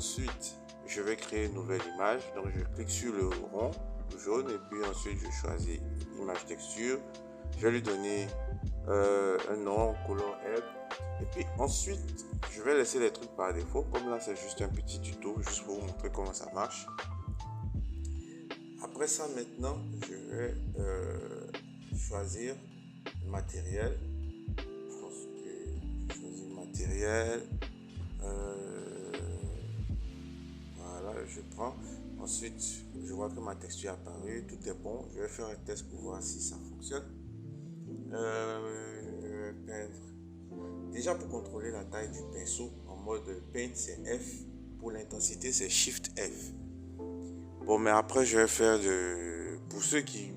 Ensuite, je vais créer une nouvelle image. Donc, je clique sur le rond jaune et puis ensuite, je choisis image texture. Je vais lui donner un nom, color help. Et puis ensuite, je vais laisser les trucs par défaut. Comme là, c'est juste un petit tuto, juste pour vous montrer comment ça marche. Après ça, maintenant, je vais choisir le matériel. Je pense que je choisis le matériel. Voilà, je prends. Ensuite, je vois que ma texture est apparue, tout est bon. Je vais faire un test pour voir si ça fonctionne. Je vais peindre. Déjà, pour contrôler la taille du pinceau, en mode Paint, c'est F. Pour l'intensité, c'est Shift F. Bon, mais après, je vais faire pour ceux qui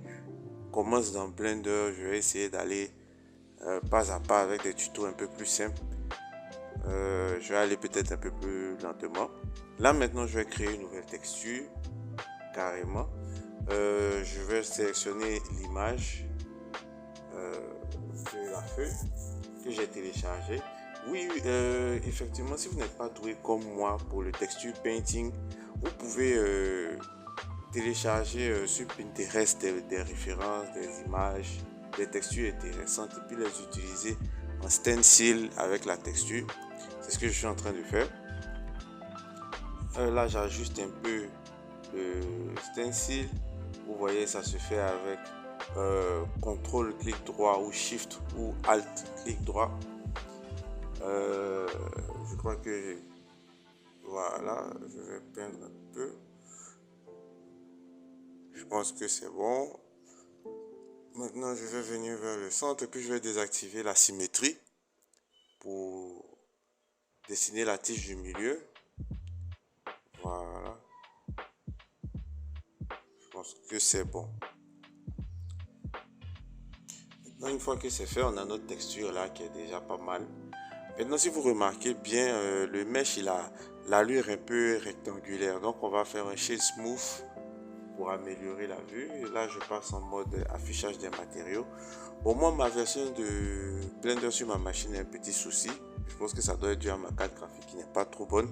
commencent dans Blender, je vais essayer d'aller pas à pas avec des tutos un peu plus simples. Je vais aller peut-être un peu plus lentement. Là, maintenant, je vais créer une nouvelle texture, carrément. Je vais sélectionner l'image de la feuille que j'ai téléchargée. Oui, effectivement, si vous n'êtes pas doué comme moi pour le texture painting, vous pouvez télécharger sur Pinterest des références, des images, des textures intéressantes et puis les utiliser en stencil avec la texture. C'est ce que je suis en train de faire. Là, j'ajuste un peu le stencil. Vous voyez, ça se fait avec CTRL clic droit ou Shift ou Alt clic droit. Je crois que voilà, je vais peindre un peu. Je pense que c'est bon. Maintenant, je vais venir vers le centre et puis je vais désactiver la symétrie pour dessiner la tige du milieu. Voilà. Je pense que c'est bon. Maintenant, une fois que c'est fait, on a notre texture là qui est déjà pas mal. Maintenant, si vous remarquez bien, le mesh, il a l'allure un peu rectangulaire. Donc, on va faire un shade smooth pour améliorer la vue. Et là, je passe en mode affichage des matériaux. Bon, moi, ma version de Blender sur ma machine a un petit souci. Je pense que ça doit être dû à ma carte graphique qui n'est pas trop bonne.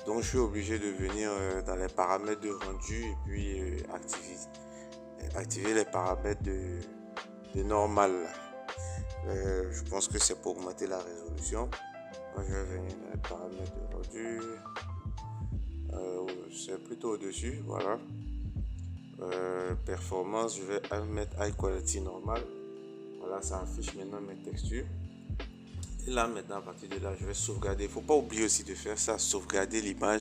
Donc, je suis obligé de venir dans les paramètres de rendu et puis activer les paramètres de normal. Je pense que c'est pour augmenter la résolution. Moi, je vais venir dans les paramètres de rendu. C'est plutôt au-dessus, voilà. Performance, je vais mettre high quality normal. Voilà, ça affiche maintenant mes textures. Et là, maintenant, à partir de là, je vais sauvegarder. Il ne faut pas oublier aussi de faire ça, sauvegarder l'image